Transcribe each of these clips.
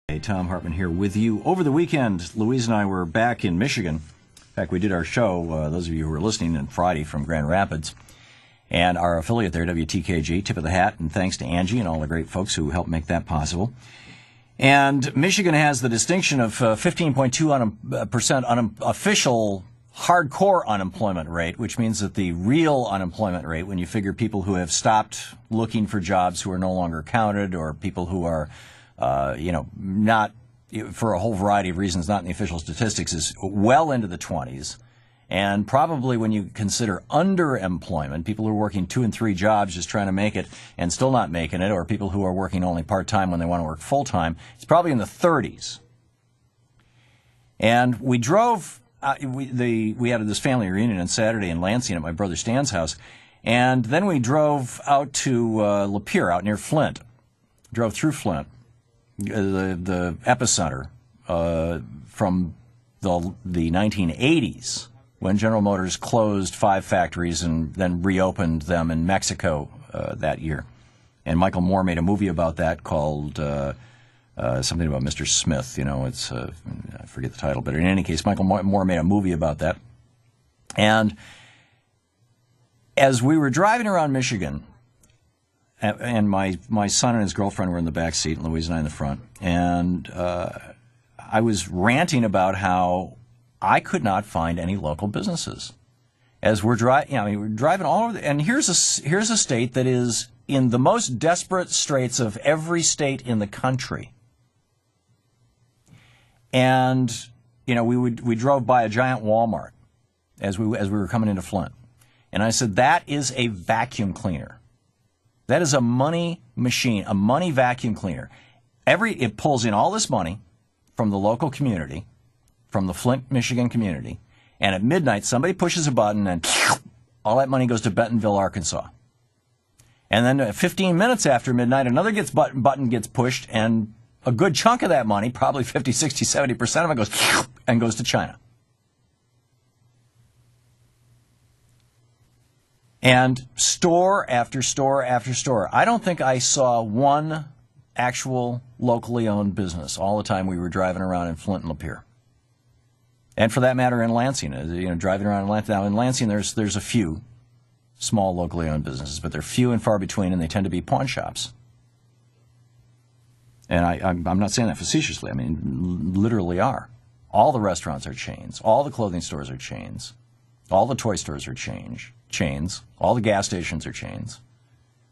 Hey, Thom Hartmann here with you. Over the weekend, Louise and I were back in Michigan. In fact, we did our show, those of you who were listening, on Friday from Grand Rapids. And our affiliate there, WTKG, tip of the hat, and thanks to Angie and all the great folks who helped make that possible. And Michigan has the distinction of 15.2% official hardcore unemployment rate, which means that the real unemployment rate, when you figure people who have stopped looking for jobs who are no longer counted, or people who are not, for a whole variety of reasons, not in the official statistics, is well into the 20s. And probably when you consider underemployment, people who are working 2 and 3 jobs just trying to make it and still not making it, or people who are working only part-time when they want to work full-time, it's probably in the 30s. And we drove, we had this family reunion on Saturday in Lansing at my brother Stan's house, and then we drove out to Lapeer, out near Flint, drove through Flint. The epicenter from the 1980s, when General Motors closed 5 factories and then reopened them in Mexico that year. And Michael Moore made a movie about that called something about Mr. Smith. It's I forget the title, but in any case, Michael Moore made a movie about that. And as we were driving around Michigan, and my son and his girlfriend were in the back seat, and Louise and I in the front. And I was ranting about how I could not find any local businesses. As we're driving, we're driving all over. And here's a state that is in the most desperate straits of every state in the country. And we drove by a giant Walmart as we were coming into Flint, and I said, that is a vacuum cleaner. That is a money machine, a money vacuum cleaner. It pulls in all this money from the local community, from the Flint, Michigan community, and at midnight somebody pushes a button and all that money goes to Bentonville, Arkansas. And then 15 minutes after midnight, another button gets pushed, and a good chunk of that money, probably 50, 60, 70% of it goes to China. And store after store after store. I don't think I saw one actual locally owned business all the time we were driving around in Flint and Lapeer. And for that matter, in Lansing, driving around in Lansing. Now, in Lansing, there's a few small locally owned businesses, but they're few and far between, and they tend to be pawn shops. And I'm not saying that facetiously. I mean, literally are. All the restaurants are chains. All the clothing stores are chains. All the toy stores are chains. All the gas stations are chains.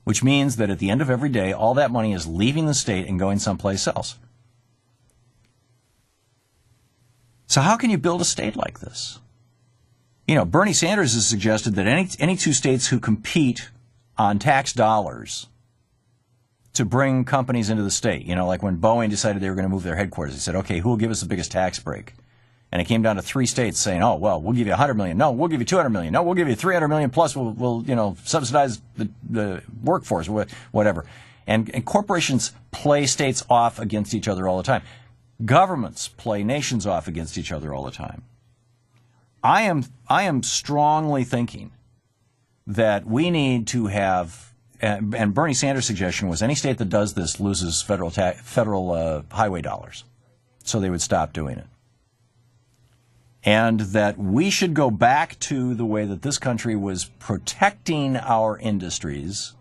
Which means that at the end of every day, all that money is leaving the state and going someplace else. So how can you build a state like this? Bernie Sanders has suggested that any 2 states who compete on tax dollars to bring companies into the state, like when Boeing decided they were going to move their headquarters, they said, okay, who will give us the biggest tax break? And it came down to 3 states saying, oh, well, we'll give you $100 million. No, we'll give you $200 million. No, we'll give you $300 million plus we'll subsidize the workforce, whatever. And corporations play states off against each other all the time. Governments play nations off against each other all the time. I am strongly thinking that we need to have, and Bernie Sanders' suggestion was any state that does this loses federal highway dollars. So they would stop doing it. And that we should go back to the way that this country was protecting our industries,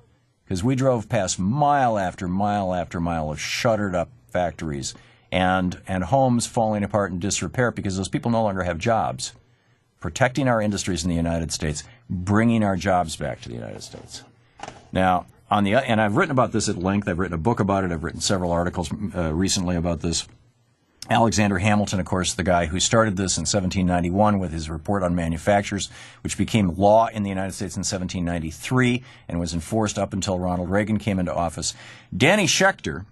because we drove past mile after mile after mile of shuttered up factories and homes falling apart in disrepair because those people no longer have jobs. Protecting our industries in the United States, bringing our jobs back to the United States. Now, and I've written about this at length. I've written a book about it. I've written several articles recently about this. Alexander Hamilton, of course, the guy who started this in 1791 with his report on manufactures, which became law in the United States in 1793 and was enforced up until Ronald Reagan came into office. Danny Schechter,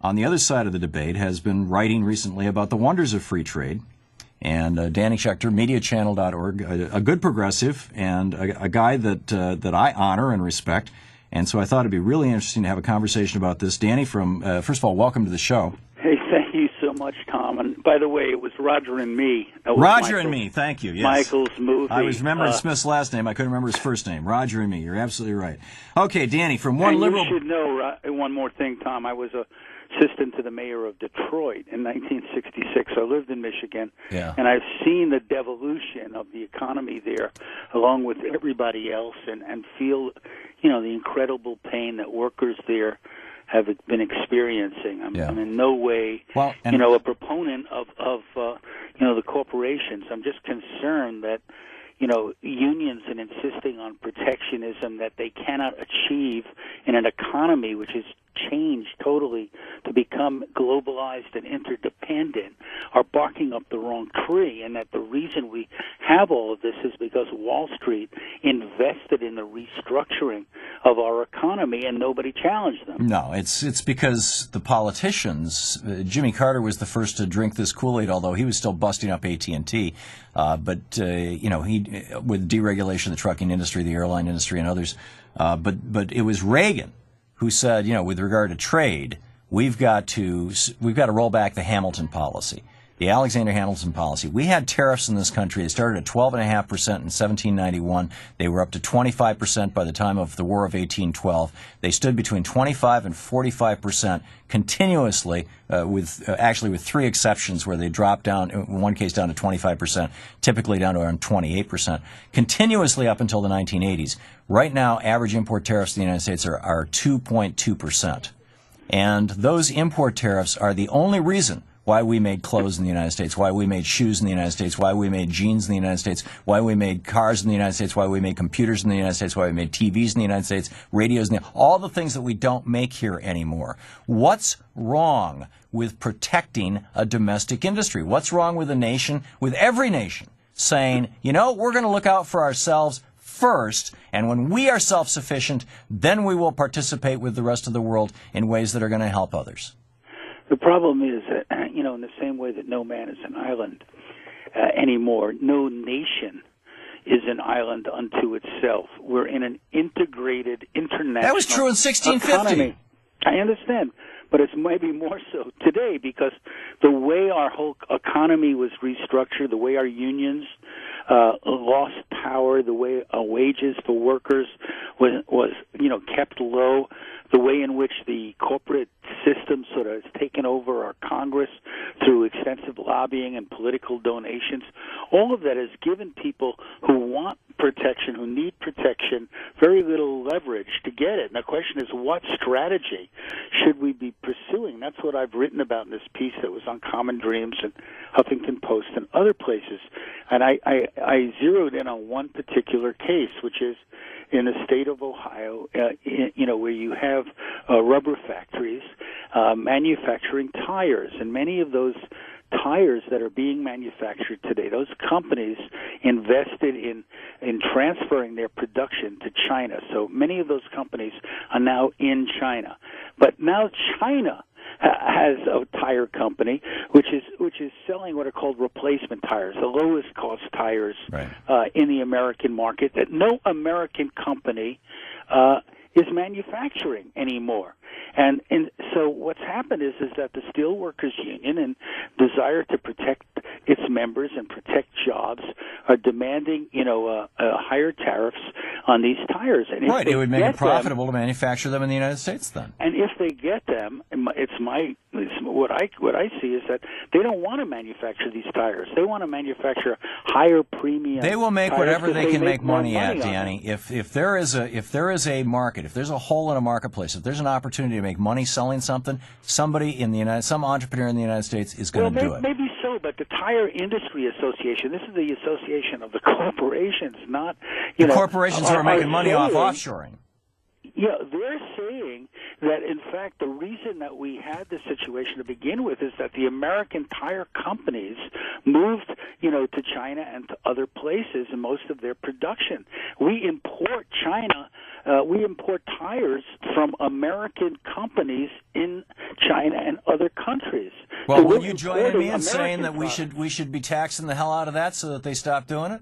on the other side of the debate, has been writing recently about the wonders of free trade. And Danny Schechter, MediaChannel.org, a good progressive and a guy that I honor and respect. And so I thought it'd be really interesting to have a conversation about this. Danny, first of all, welcome to the show. Hey, thank you so much, Thom. And by the way, it was Roger and Me. Roger and Me, thank you. Yes. Michael's movie. I was remembering Smith's last name. I couldn't remember his first name. Roger and Me. You're absolutely right. Okay, Danny, from one liberal. You should know one more thing, Thom. I was a assistant to the mayor of Detroit in 1966. I lived in Michigan, Yeah. and I've seen the devolution of the economy there, along with everybody else, and feel, the incredible pain that workers there have been experiencing. I'm in no way, a proponent of the corporations. I'm just concerned that, unions and insisting on protectionism that they cannot achieve in an economy which has changed totally to become globalized and interdependent are barking up the wrong tree, and that the reason we have all of this is because Wall Street invested in the restructuring of our economy and nobody challenged them. No, it's because the politicians, Jimmy Carter was the first to drink this Kool-Aid, although he was still busting up AT&T, but he with deregulation of the trucking industry, the airline industry, and others, but it was Reagan who said, with regard to trade, we've got to roll back the Hamilton policy, the Alexander Hamilton policy. We had tariffs in this country. They started at 12.5% in 1791. They were up to 25% by the time of the War of 1812. They stood between 25 and 45% continuously, with three exceptions where they dropped down, in one case down to 25%, typically down to around 28%, continuously up until the 1980s. Right now, average import tariffs in the United States are 2.2%. And those import tariffs are the only reason why we made clothes in the United States, why we made shoes in the United States, why we made jeans in the United States, why we made cars in the United States, why we made computers in the United States, why we made TVs in the United States, radios, all the things that we don't make here anymore. What's wrong with protecting a domestic industry? What's wrong with a nation, with every nation, saying, we're going to look out for ourselves first, and when we are self-sufficient, then we will participate with the rest of the world in ways that are going to help others? The problem is that, in the same way that no man is an island anymore, no nation is an island unto itself. We're in an integrated international That was true in 1650. Economy. I understand, but it's maybe more so today because the way our whole economy was restructured, the way our unions lost power, the way wages for workers was kept low, the way in which the corporate system sort of has taken over our Congress through extensive lobbying and political donations, all of that has given people who want protection, who need protection, very little leverage to get it. And the question is, what strategy should we be pursuing? That's what I've written about in this piece that was on Common Dreams and Huffington Post and other places. And I zeroed in on one particular case, which is in the state of Ohio, where you have rubber factories manufacturing tires, and many of those tires that are being manufactured today, those companies invested in transferring their production to China. So many of those companies are now in China. But now China has a tire company which is selling what are called replacement tires, the lowest cost tires in the American market that no American company is manufacturing anymore. And so what's happened is that the Steelworkers Union, in desire to protect its members and protect jobs, are demanding, higher tariffs on these tires. And right, it would make it profitable to manufacture them in the United States then. And if they get them, what I see is that they don't want to manufacture these tires. They want to manufacture higher premium. They will make whatever they can make money at, Danny. If there is a market, if there's a hole in a marketplace, if there's an opportunity to make money selling something, some entrepreneur in the United States is going to do it. Maybe so, but the Tire Industry Association, this is the association of the corporations, not the corporations who are making money off offshoring. Yeah, they're saying that, in fact, the reason that we had this situation to begin with is that the American tire companies moved, to China and to other places in most of their production. We import tires from American companies in China and other countries. Well, will you join me in saying that we should be taxing the hell out of that so that they stop doing it?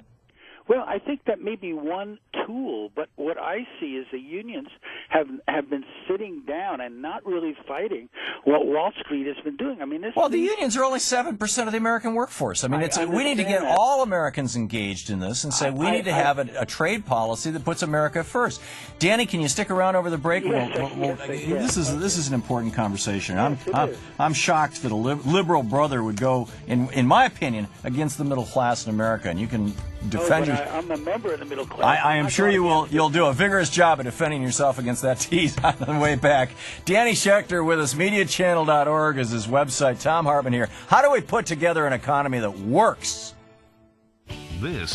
Well, I think that may be one tool, but what I see is the unions have been sitting down and not really fighting what Wall Street has been doing. I mean, the unions are only 7% of the American workforce. I mean, we need to get all Americans engaged in this and say we need to have a trade policy that puts America first. Danny, can you stick around over the break? Yes, this is an important conversation. I'm shocked that a liberal brother would go, in my opinion, against the middle class in America, and you can defend I'm a member of the middle class. I am sure you'll do a vigorous job of defending yourself against that tease on the way back. Danny Schechter with us, MediaChannel.org is his website. Thom Hartmann here. How do we put together an economy that works? This